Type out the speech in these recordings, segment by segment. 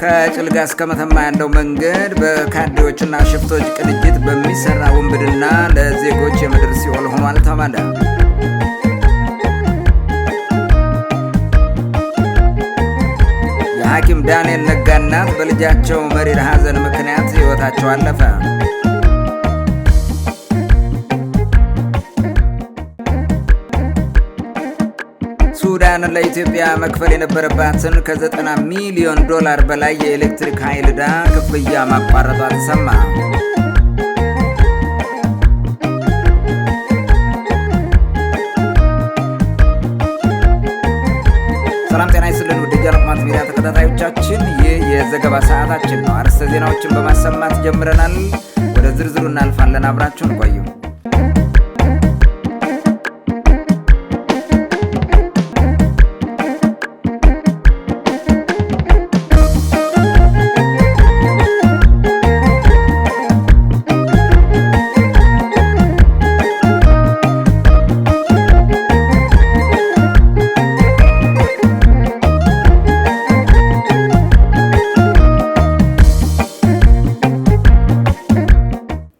ከጭልጋ እስከ መተማ ያለው መንገድ በካድሬዎችና ሽፍቶች ቅንጅት በሚሰራ ውንብድና ለዜጎች የምድር ሲኦል ሆኗል ተባለ። የሐኪም ዳንኤል ነጋ እናት በልጃቸው መሪር ሐዘን ምክንያት ሕይወታቸው አለፈ። ሱዳን ለኢትዮጵያ መክፈል የነበረባትን ከ$90 ሚሊዮን በላይ የኤሌክትሪክ ኃይል ዕዳ ክፍያ ማቋረጧ ተሰማ። ሰላም ጤና ይስጥልን ውድ የጃኖቅማት ሚዲያ ተከታታዮቻችን፣ ይህ የዘገባ ሰዓታችን ነው። አርዕስተ ዜናዎችን በማሰማት ጀምረናል። ወደ ዝርዝሩ እናልፋለን። አብራችሁን ቆዩ።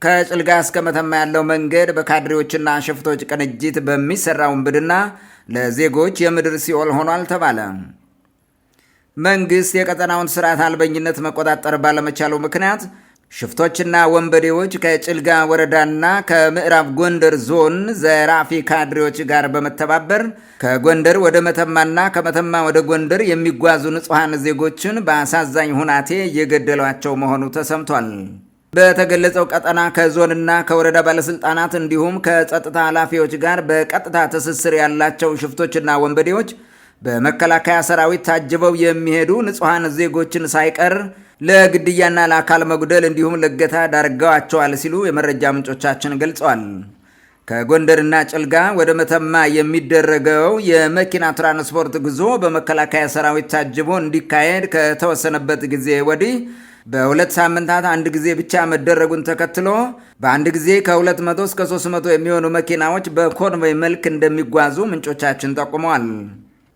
ከጭልጋ እስከ መተማ ያለው መንገድ በካድሬዎችና ሽፍቶች ቅንጅት በሚሰራ ውንብድና ለዜጎች የምድር ሲኦል ሆኗል ተባለ። መንግስት የቀጠናውን ስርዓት አልበኝነት መቆጣጠር ባለመቻሉ ምክንያት ሽፍቶችና ወንበዴዎች ከጭልጋ ወረዳና ከምዕራብ ጎንደር ዞን ዘራፊ ካድሬዎች ጋር በመተባበር ከጎንደር ወደ መተማና ከመተማ ወደ ጎንደር የሚጓዙ ንጹሐን ዜጎችን በአሳዛኝ ሁናቴ እየገደሏቸው መሆኑ ተሰምቷል። በተገለጸው ቀጠና ከዞንና ከወረዳ ባለስልጣናት እንዲሁም ከጸጥታ ኃላፊዎች ጋር በቀጥታ ትስስር ያላቸው ሽፍቶችና ወንበዴዎች በመከላከያ ሰራዊት ታጅበው የሚሄዱ ንጹሐን ዜጎችን ሳይቀር ለግድያና ለአካል መጉደል እንዲሁም ለእገታ ዳርገዋቸዋል ሲሉ የመረጃ ምንጮቻችን ገልጸዋል። ከጎንደርና ጭልጋ ወደ መተማ የሚደረገው የመኪና ትራንስፖርት ጉዞ በመከላከያ ሰራዊት ታጅቦ እንዲካሄድ ከተወሰነበት ጊዜ ወዲህ በሁለት ሳምንታት አንድ ጊዜ ብቻ መደረጉን ተከትሎ በአንድ ጊዜ ከ200 እስከ 300 የሚሆኑ መኪናዎች በኮንቮይ መልክ እንደሚጓዙ ምንጮቻችን ጠቁመዋል።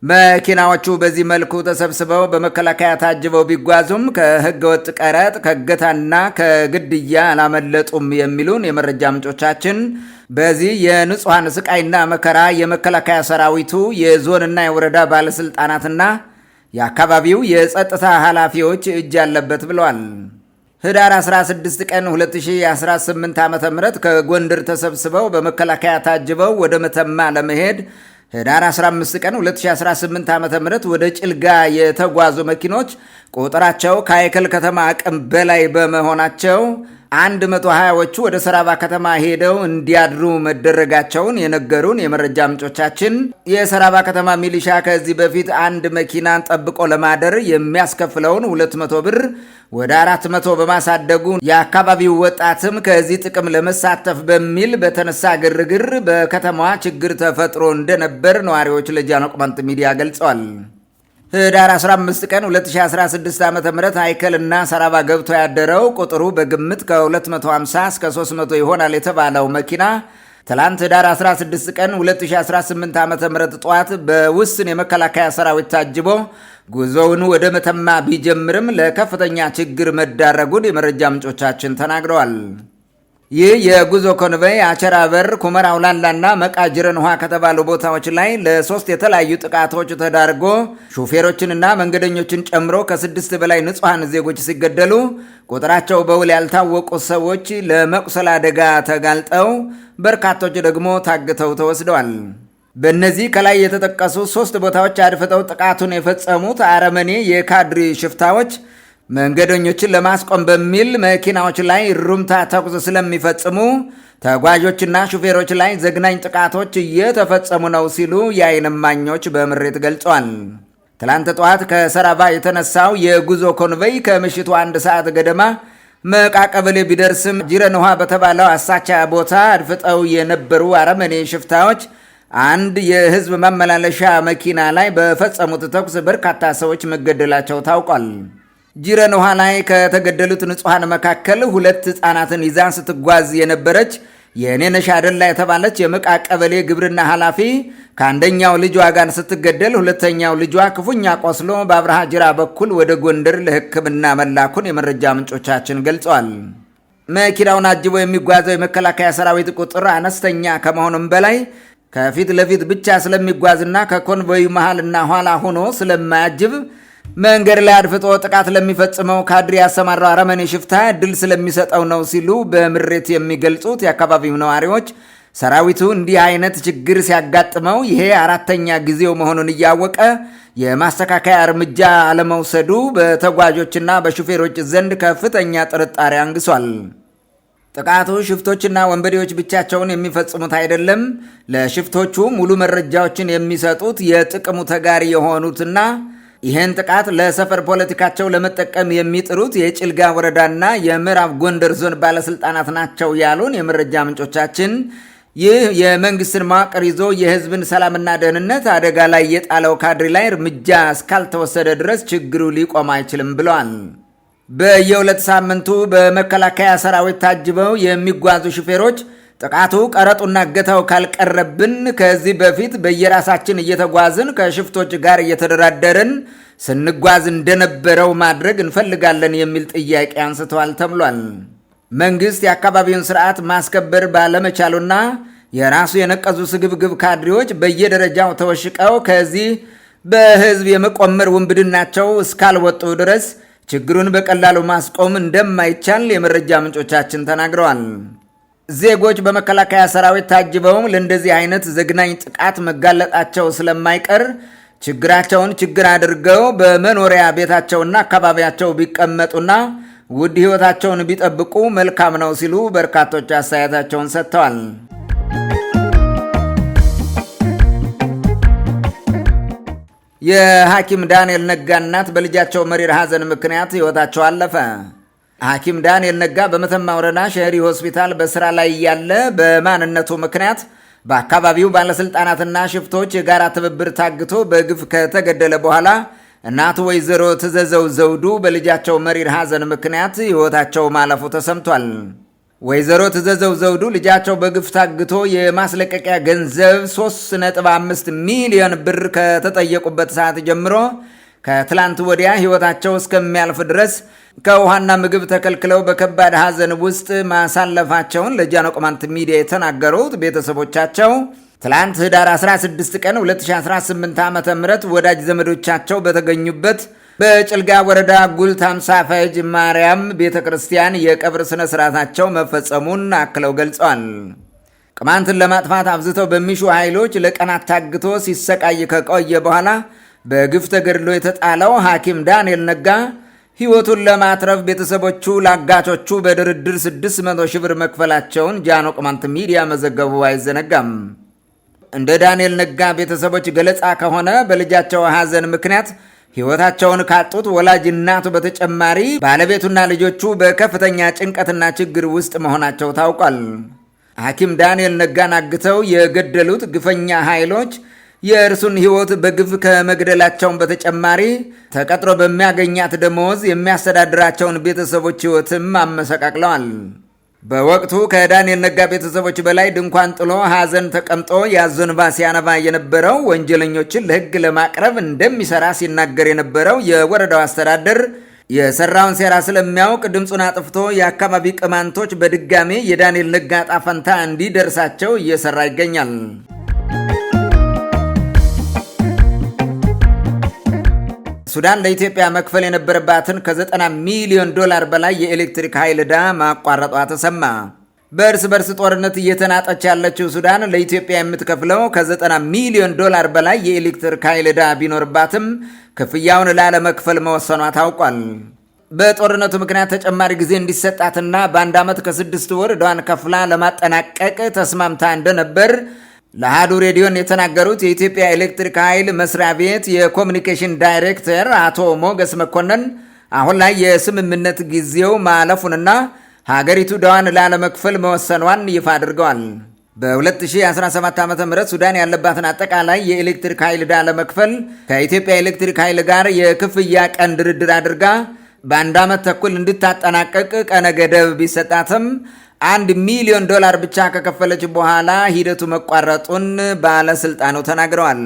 መኪናዎቹ በዚህ መልኩ ተሰብስበው በመከላከያ ታጅበው ቢጓዙም ከህገ ወጥ ቀረጥ፣ ከእገታና ከግድያ አላመለጡም የሚሉን የመረጃ ምንጮቻችን በዚህ የንጹሐን ስቃይና መከራ የመከላከያ ሰራዊቱ የዞንና የወረዳ ባለስልጣናትና የአካባቢው የጸጥታ ኃላፊዎች እጅ አለበት ብለዋል። ህዳር 16 ቀን 2018 ዓ.ም ከጎንደር ተሰብስበው በመከላከያ ታጅበው ወደ መተማ ለመሄድ ህዳር 15 ቀን 2018 ዓ.ም ወደ ጭልጋ የተጓዙ መኪኖች ቁጥራቸው ከአይከል ከተማ አቅም በላይ በመሆናቸው 120ዎቹ ወደ ሰራባ ከተማ ሄደው እንዲያድሩ መደረጋቸውን የነገሩን የመረጃ ምንጮቻችን የሰራባ ከተማ ሚሊሻ ከዚህ በፊት አንድ መኪናን ጠብቆ ለማደር የሚያስከፍለውን 200 ብር ወደ 400 በማሳደጉ የአካባቢው ወጣትም ከዚህ ጥቅም ለመሳተፍ በሚል በተነሳ ግርግር በከተማዋ ችግር ተፈጥሮ እንደነበር ነዋሪዎች ለጃኖቅማት ሚዲያ ገልጸዋል። ህዳር 15 ቀን 2016 ዓ.ም አይከልና ሰራባ ገብቶ ያደረው ቁጥሩ በግምት ከ250 እስከ 300 ይሆናል የተባለው መኪና ትላንት ህዳር 16 ቀን 2018 ዓ.ም ጠዋት በውስን የመከላከያ ሰራዊት ታጅቦ ጉዞውን ወደ መተማ ቢጀምርም ለከፍተኛ ችግር መዳረጉን የመረጃ ምንጮቻችን ተናግረዋል። ይህ የጉዞ ኮንቮይ አቸራበር፣ ኩመራ አውላላና መቃ ጅረን ውሃ ከተባሉ ቦታዎች ላይ ለ3 የተለያዩ ጥቃቶች ተዳርጎ ሹፌሮችንና መንገደኞችን ጨምሮ ከ6 በላይ ንጹሐን ዜጎች ሲገደሉ ቁጥራቸው በውል ያልታወቁ ሰዎች ለመቁሰል አደጋ ተጋልጠው በርካቶች ደግሞ ታግተው ተወስደዋል። በእነዚህ ከላይ የተጠቀሱ 3 ቦታዎች አድፍጠው ጥቃቱን የፈጸሙት አረመኔ የካድሪ ሽፍታዎች መንገደኞችን ለማስቆም በሚል መኪናዎች ላይ ሩምታ ተኩስ ስለሚፈጽሙ ተጓዦችና ሹፌሮች ላይ ዘግናኝ ጥቃቶች እየተፈጸሙ ነው ሲሉ የዓይን እማኞች በምሬት ገልጸዋል። ትላንት ጠዋት ከሰራባ የተነሳው የጉዞ ኮንቮይ ከምሽቱ 1 ሰዓት ገደማ መቃ ቀበሌ ቢደርስም ጅረን ውሃ በተባለው አሳቻ ቦታ አድፍጠው የነበሩ አረመኔ ሽፍታዎች አንድ የህዝብ ማመላለሻ መኪና ላይ በፈጸሙት ተኩስ በርካታ ሰዎች መገደላቸው ታውቋል። ጅረን ውሃ ላይ ከተገደሉት ንጹሐን መካከል 2 ሕፃናትን ይዛ ስትጓዝ የነበረች የኔነሽ አደላ የተባለች የመቃ ቀበሌ ግብርና ኃላፊ ከአንደኛው ልጇ ጋር ስትገደል ሁለተኛው ልጇ ክፉኛ ቆስሎ በአብርሃ ጅራ በኩል ወደ ጎንደር ለሕክምና መላኩን የመረጃ ምንጮቻችን ገልጸዋል። መኪናውን አጅቦ የሚጓዘው የመከላከያ ሰራዊት ቁጥር አነስተኛ ከመሆኑም በላይ ከፊት ለፊት ብቻ ስለሚጓዝና ከኮንቮዩ መሃልና ኋላ ሆኖ ስለማያጅብ መንገድ ላይ አድፍጦ ጥቃት ለሚፈጽመው ካድሬ ያሰማራው አረመኔ ሽፍታ ድል ስለሚሰጠው ነው ሲሉ በምሬት የሚገልጹት የአካባቢው ነዋሪዎች ሰራዊቱ እንዲህ አይነት ችግር ሲያጋጥመው ይሄ አራተኛ ጊዜው መሆኑን እያወቀ የማስተካከያ እርምጃ አለመውሰዱ በተጓዦችና በሹፌሮች ዘንድ ከፍተኛ ጥርጣሬ አንግሷል። ጥቃቱ ሽፍቶችና ወንበዴዎች ብቻቸውን የሚፈጽሙት አይደለም። ለሽፍቶቹ ሙሉ መረጃዎችን የሚሰጡት የጥቅሙ ተጋሪ የሆኑትና ይህን ጥቃት ለሰፈር ፖለቲካቸው ለመጠቀም የሚጥሩት የጭልጋ ወረዳና የምዕራብ ጎንደር ዞን ባለስልጣናት ናቸው ያሉን የመረጃ ምንጮቻችን፣ ይህ የመንግስትን መዋቅር ይዞ የህዝብን ሰላምና ደህንነት አደጋ ላይ የጣለው ካድሬ ላይ እርምጃ እስካልተወሰደ ድረስ ችግሩ ሊቆም አይችልም ብለዋል። በየሁለት ሳምንቱ በመከላከያ ሰራዊት ታጅበው የሚጓዙ ሹፌሮች ጥቃቱ ቀረጡና እገታው ካልቀረብን ከዚህ በፊት በየራሳችን እየተጓዝን ከሽፍቶች ጋር እየተደራደርን ስንጓዝ እንደነበረው ማድረግ እንፈልጋለን የሚል ጥያቄ አንስተዋል ተብሏል። መንግስት የአካባቢውን ስርዓት ማስከበር ባለመቻሉና የራሱ የነቀዙ ስግብግብ ካድሬዎች በየደረጃው ተወሽቀው ከዚህ በህዝብ የመቆመር ውንብድናቸው እስካልወጡ ድረስ ችግሩን በቀላሉ ማስቆም እንደማይቻል የመረጃ ምንጮቻችን ተናግረዋል። ዜጎች በመከላከያ ሰራዊት ታጅበው ለእንደዚህ አይነት ዘግናኝ ጥቃት መጋለጣቸው ስለማይቀር ችግራቸውን ችግር አድርገው በመኖሪያ ቤታቸውና አካባቢያቸው ቢቀመጡና ውድ ህይወታቸውን ቢጠብቁ መልካም ነው ሲሉ በርካቶች አስተያየታቸውን ሰጥተዋል። የሐኪም ዳንኤል ነጋ እናት በልጃቸው መሪር ሐዘን ምክንያት ህይወታቸው አለፈ። ሐኪም ዳንኤል ነጋ በመተማ ወረዳ ሸህሪ ሆስፒታል በስራ ላይ ያለ በማንነቱ ምክንያት በአካባቢው ባለስልጣናትና ሽፍቶች የጋራ ትብብር ታግቶ በግፍ ከተገደለ በኋላ እናቱ ወይዘሮ ትዘዘው ዘውዱ በልጃቸው መሪር ሐዘን ምክንያት ህይወታቸው ማለፉ ተሰምቷል። ወይዘሮ ትዘዘው ዘውዱ ልጃቸው በግፍ ታግቶ የማስለቀቂያ ገንዘብ 3.5 ሚሊዮን ብር ከተጠየቁበት ሰዓት ጀምሮ ከትላንት ወዲያ ህይወታቸው እስከሚያልፍ ድረስ ከውሃና ምግብ ተከልክለው በከባድ ሐዘን ውስጥ ማሳለፋቸውን ለጃኖ ቅማንት ሚዲያ የተናገሩት ቤተሰቦቻቸው ትላንት ህዳር 16 ቀን 2018 ዓ.ም ወዳጅ ዘመዶቻቸው በተገኙበት በጭልጋ ወረዳ ጉልት አምሳ ፈጅ ማርያም ቤተ ክርስቲያን የቀብር ስነ ስርዓታቸው መፈጸሙን አክለው ገልጸዋል። ቅማንትን ለማጥፋት አብዝተው በሚሹ ኃይሎች ለቀናት ታግቶ ሲሰቃይ ከቆየ በኋላ በግፍ ተገድሎ የተጣለው ሐኪም ዳንኤል ነጋ ህይወቱን ለማትረፍ ቤተሰቦቹ ለአጋቾቹ በድርድር 600 ሺህ ብር መክፈላቸውን ጃኖ ቅማንት ሚዲያ መዘገቡ አይዘነጋም። እንደ ዳንኤል ነጋ ቤተሰቦች ገለጻ ከሆነ በልጃቸው ሐዘን ምክንያት ህይወታቸውን ካጡት ወላጅ እናቱ በተጨማሪ ባለቤቱና ልጆቹ በከፍተኛ ጭንቀትና ችግር ውስጥ መሆናቸው ታውቋል። ሐኪም ዳንኤል ነጋን አግተው የገደሉት ግፈኛ ኃይሎች የእርሱን ህይወት በግፍ ከመግደላቸውን በተጨማሪ ተቀጥሮ በሚያገኛት ደመወዝ የሚያስተዳድራቸውን ቤተሰቦች ህይወትም አመሰቃቅለዋል። በወቅቱ ከዳንኤል ነጋ ቤተሰቦች በላይ ድንኳን ጥሎ ሐዘን ተቀምጦ ያዞን እንባ ሲያነባ የነበረው ወንጀለኞችን ለህግ ለማቅረብ እንደሚሰራ ሲናገር የነበረው የወረዳው አስተዳደር የሰራውን ሴራ ስለሚያውቅ ድምፁን አጥፍቶ የአካባቢ ቅማንቶች በድጋሜ የዳንኤል ነጋ ዕጣ ፈንታ እንዲደርሳቸው እየሰራ ይገኛል። ሱዳን ለኢትዮጵያ መክፈል የነበረባትን ከ90 ሚሊዮን ዶላር በላይ የኤሌክትሪክ ኃይል ዕዳ ማቋረጧ ተሰማ። በእርስ በርስ ጦርነት እየተናጠች ያለችው ሱዳን ለኢትዮጵያ የምትከፍለው ከ90 ሚሊዮን ዶላር በላይ የኤሌክትሪክ ኃይል ዕዳ ቢኖርባትም ክፍያውን ላለመክፈል መወሰኗ ታውቋል። በጦርነቱ ምክንያት ተጨማሪ ጊዜ እንዲሰጣትና በአንድ ዓመት ከ6 ወር ዕዳዋን ከፍላ ለማጠናቀቅ ተስማምታ እንደነበር ለአሃዱ ሬዲዮን የተናገሩት የኢትዮጵያ ኤሌክትሪክ ኃይል መስሪያ ቤት የኮሚኒኬሽን ዳይሬክተር አቶ ሞገስ መኮንን አሁን ላይ የስምምነት ጊዜው ማለፉንና ሀገሪቱ ዕዳዋን ላለመክፈል መወሰኗን ይፋ አድርገዋል። በ2017 ዓ.ም ሱዳን ያለባትን አጠቃላይ የኤሌክትሪክ ኃይል ዕዳ ለመክፈል ከኢትዮጵያ ኤሌክትሪክ ኃይል ጋር የክፍያ ቀን ድርድር አድርጋ በ1 ዓመት ተኩል እንድታጠናቀቅ ቀነ ገደብ ቢሰጣትም $1 ሚሊዮን ብቻ ከከፈለች በኋላ ሂደቱ መቋረጡን ባለስልጣኑ ተናግረዋል።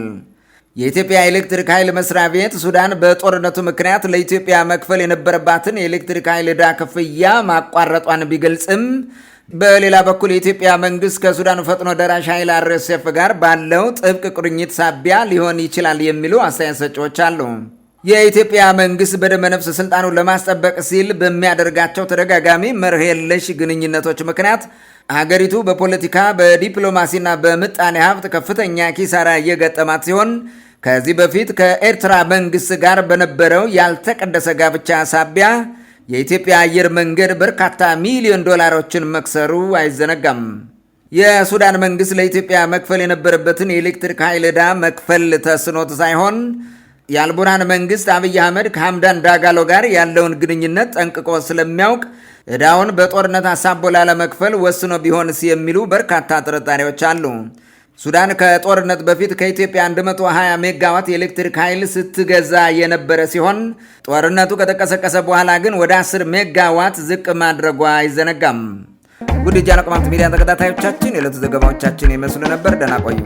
የኢትዮጵያ ኤሌክትሪክ ኃይል መስሪያ ቤት ሱዳን በጦርነቱ ምክንያት ለኢትዮጵያ መክፈል የነበረባትን የኤሌክትሪክ ኃይል ዕዳ ክፍያ ማቋረጧን ቢገልጽም በሌላ በኩል የኢትዮጵያ መንግስት ከሱዳን ፈጥኖ ደራሽ ኃይል RSF ጋር ባለው ጥብቅ ቁርኝት ሳቢያ ሊሆን ይችላል የሚሉ አስተያየት ሰጪዎች አሉ። የኢትዮጵያ መንግስት በደመነፍስ ስልጣኑን ለማስጠበቅ ሲል በሚያደርጋቸው ተደጋጋሚ መርህ የለሽ ግንኙነቶች ምክንያት ሀገሪቱ በፖለቲካ በዲፕሎማሲና በምጣኔ ሀብት ከፍተኛ ኪሳራ እየገጠማት ሲሆን ከዚህ በፊት ከኤርትራ መንግስት ጋር በነበረው ያልተቀደሰ ጋብቻ ሳቢያ የኢትዮጵያ አየር መንገድ በርካታ $ሚሊዮን መክሰሩ አይዘነጋም። የሱዳን መንግስት ለኢትዮጵያ መክፈል የነበረበትን የኤሌክትሪክ ኃይል ዕዳ መክፈል ተስኖት ሳይሆን የአልቡርሃን መንግስት አብይ አህመድ ከሐምዳን ዳጋሎ ጋር ያለውን ግንኙነት ጠንቅቆ ስለሚያውቅ ዕዳውን በጦርነት አሳቦ ላለመክፈል ወስኖ ቢሆንስ የሚሉ በርካታ ጥርጣሬዎች አሉ። ሱዳን ከጦርነት በፊት ከኢትዮጵያ 120 ሜጋዋት የኤሌክትሪክ ኃይል ስትገዛ የነበረ ሲሆን ጦርነቱ ከተቀሰቀሰ በኋላ ግን ወደ 10 ሜጋዋት ዝቅ ማድረጓ አይዘነጋም። ውድ የጃኖ ቅማንት ሚዲያ ተከታታዮቻችን የዕለቱ ዘገባዎቻችን ይመስሉ ነበር። ደህና ቆዩ።